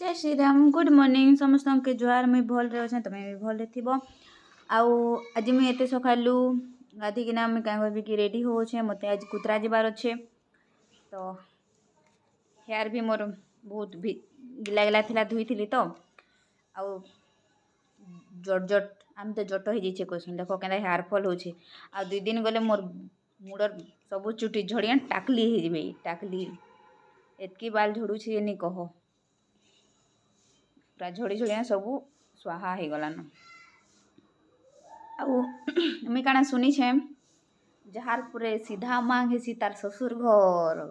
जय Shri Ram good morning समस्त के जुआर मुई भल रे अच्छे तुम भी भल थी आउ आज मुझे एत सकालू गाधिकिना मुझे क्या कह कि रेडी होचे मत आज कुतरा जबार अच्छे तो हेयर भी मोर बहुत गिला गिला थिला धुई थी तो आउ जट जट आम तो जट हो जाइए कहसन देख के हेयर फॉल हो दुई दिन गले मोर मुडर सब चुटी झड़िया टाकली हो टाकली एतकी बाल झड़ुचे नहीं कह पूरा झड़ी झड़िया सब स्वाहा हो गलान आउ मुई काना शुनिछे जार पूरे सीधा मांग हेसी तार ससुर घर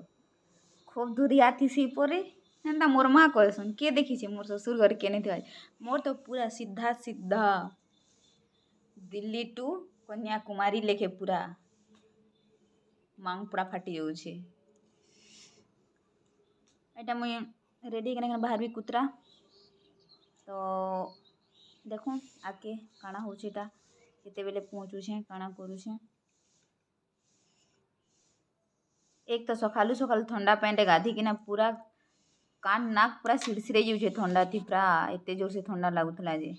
खूब दूरिया थी परे एंता मोर माँ कहसन किए देखी मोर ससुर घर केने थे मोर तो पूरा सीधा सीधा दिल्ली टू कन्याकुमारी लेखे पूरा मांग पूरा फाटी जाऊे एटा मुई रेडी करना बाहर भी कुतरा तो देखो आके काना होता केते बेले पहुँचुछे काना करुछे एक तो सकालू सकालू ठंडा पैंटे गाधिकिना पूरा कान नाक पूरा सिड़सिड़े जाऊे ठंडा थी पूरा एत जोर से ठंडा लगुला जे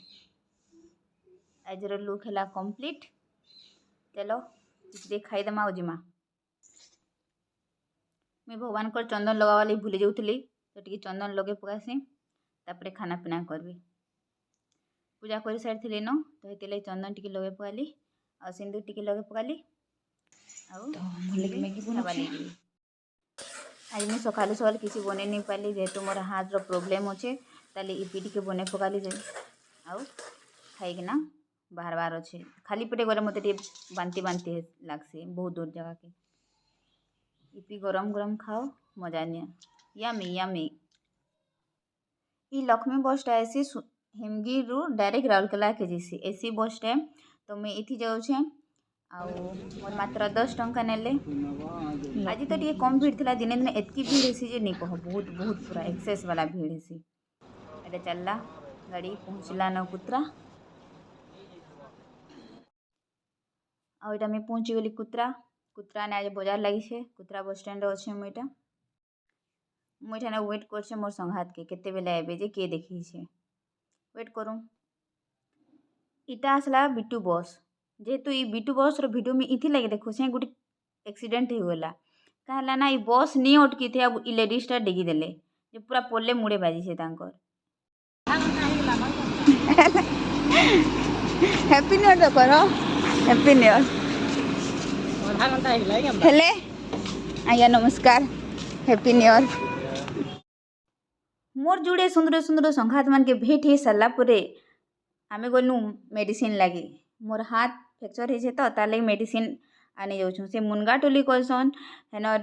आजर लुक है कंप्लीट चलो इसलिए खाईदेमा जिमा मुझे भगवान को चंदन लगावा लगी भूली जाऊली तो टी चंदन लगे पकासी तापर खाना पीना करबी पूजा कर सारी न तो ये चंदन टी लगे पकाली आ सिंदूर टी लगे पकाली लगी आज मुझे सकालू सकाल किसी बन नहीं पाली जेहेतु मोर हाथ प्रोब्लेम अच्छे ताले इपी टी बन पकाली आउ खाईकिना बाहर बाहर अच्छे खाली पेटे गले मत बांति बांति लगसी बहुत दूर जगह के इपी गरम गरम खाओ मजा नहीं यामी यामी ई लक्ष्मी बस टा ऐसी हिमगिर रु डायरेक्ट राउरकेला के जीसी एसी बस टे तो मैं इथि जाऊे मोर मात्र 10 टंका नेले आज तो टे कम भीड़ थी दिने दिने एतकी भीड़ हेसी जे नहीं कह बहुत बहुत पूरा एक्सेस वाला भीड़ हेसी एटा चलला गाड़ी पहुँचला न कुतरा आईटा मैं पहुँची गली कुतरा कुतरा ने आज बाजार लगी है कुतरा बस स्टैंड अच्छे मुझे वेट कर मोर संघात के केते बेले आबे जे किए देखी वेट करूँ इटा आसला बिटू बस जेहेतु ये बिटू बस भिडियो में इथि लगे देखो से गोटे एक्सीडेंट होगला कहला ना ये बस नहीं अटकी थे अब ई लेडीजटा डिगी देले जे पूरा पोले मुड़े बाजी से हैप्पी न्यू ईयर करो हैप्पी न्यू ईयर हेले आज्ञा नमस्कार हैप्पी न्यू ईयर मोर जुड़े सुंदर सुंदर संघात मान के भेट हो सारा आमे गलु मेडिसिन लगी मोर हाथ फ्रैक्चर हो तो तार लगी मेडिसिन आने जाऊँ से मुनगा टोली कहसन हेनर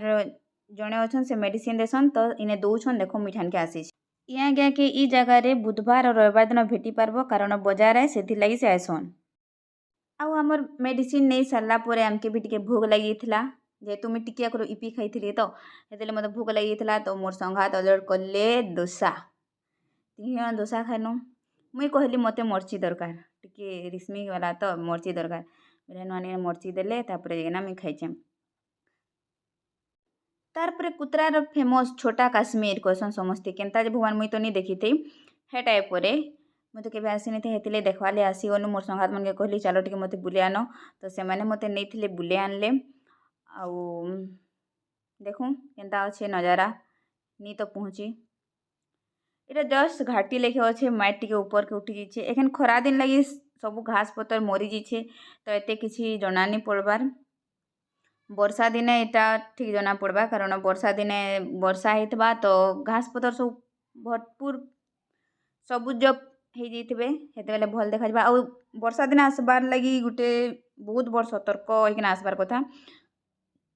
जड़े अच्छन से मेडिसिन देसन तो इने दौन देख मिठान के आसी या क्या कि ई जगार बुधवार और रविवार दिन भेटी पार्ब कारण बजार है से लगी से आसन आउ आमर मेडिसिन नहीं सारापर आमके भी टे भोग लगी जेहेतु मुझे टिकी आगर इपी खाई तो ये मत भोग लगी तो मोर संघात ऑर्डर कले दोसा 3 जन दोसा खानु मुई कहली मते मर्ची दरकार टिके रिश्मी वाला तो मर्ची दरकार बोले नुआ मर्ची देले ना मुई खाइचे तार कुतरार फेमस छोटा काश्मीर कहसन समस्ते केन्ता जे भगवान मुई तो नहीं देखी थी हे टाइप पर मुझे तो केवे आसी नहीं हेतिले देखवाले आसीगनु मोर संघात मन के कहली चलो टिके मते बुले आनो तो से माने मते नहीं बुले आनले आउ देखूँ केन्ता अच्छे नजारा नहीं तो पहुँची इटा जस्ट घाटी लेखे अच्छे माइट टिके ऊपर के उठी जाइए एखन खरा दिन लगी सब घास पतर मरी जाइए तो एते किसी जना नहीं पड़बार वर्षा दिने यहाँ ठीक जना पड़वा कारण वर्षा दिने वर्षा होता तो घास पतर सब भरपूर सबुज हो जाते भल देखा आ वर्षा दिन आसबार लगी गोटे बहुत बड़ सतर्क होना आसबार कथा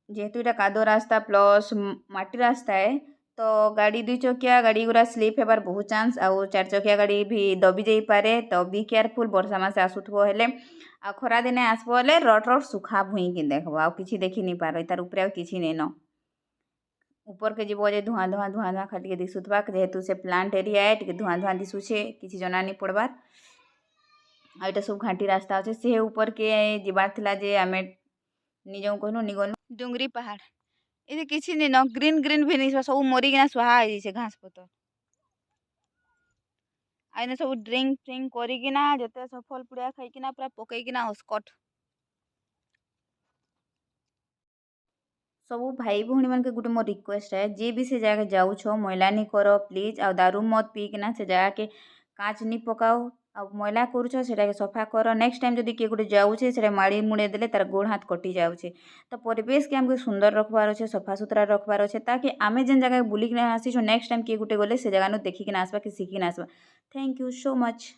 जेहेतु यहाँ कादो रास्ता प्लस माटी रास्ता है तो गाड़ी 2 चकिया गाड़ी गुरा स्लीप होबार बहुत चांस आउ 4 चकिया गाड़ी भी दबी जाई पारे तो बी केयरफुल वर्षा मासे आसुथबो हेले आ खरा दिने आसबो हेले रट रट सुखा भुई कि देखबो आ किछि देखि नहीं पार तार ऊपर आ किछि नहीं न ऊपर के जीव जे धुआं धुआं धुआं धुआं खाली टिके दिसुथबा जेहेतु से प्लांट एरिया है टिके धुआं धुआं दिसुछे किछि जना नहीं पड़बार आ इटा सब घाटी रास्ता अच्छे से ऊपर के जीवार थिला जे आमे निजो कहनु निगनु डुंगरी पहाड़ ये किसी नहीं न ग्रीन ग्रीन भी नहीं सब मरीकिना सुहा घास पतर आइने सब ड्रिंक फ्रिंक करिकिना जेते सफल पुड़िया खाइकिना पूरा पकईकिना अस्कट ସବୁ ଭାଇ ଭଉଣୀ ମାନକେ ଗୋଟେ ମୋର ରିକ୍ୱେଷ୍ଟ है जे भी से जगह जाऊछ मैला नी कर प्लीज आ दारू मत पीकिना से जगह के कांच नी पकाओ आ मैला करूछ सेटा के सफा कर नेक्स्ट टाइम जदि किए गोटे जाऊछे सेटा माड़ी मुड़े देले तार गोड़ हाथ कटि जाऊछे तो परिवेश के हमके सुंदर रखबार अच्छे सफा सुतरा रखबार अच्छे ताकि आमे जेन जगह बुलिकिना आसीछु नेक्स्ट टाइम किए गोटे गले से जगह नु देखिकिना आसबा कि शिखिकिना आसबा थैंक यू सो मच।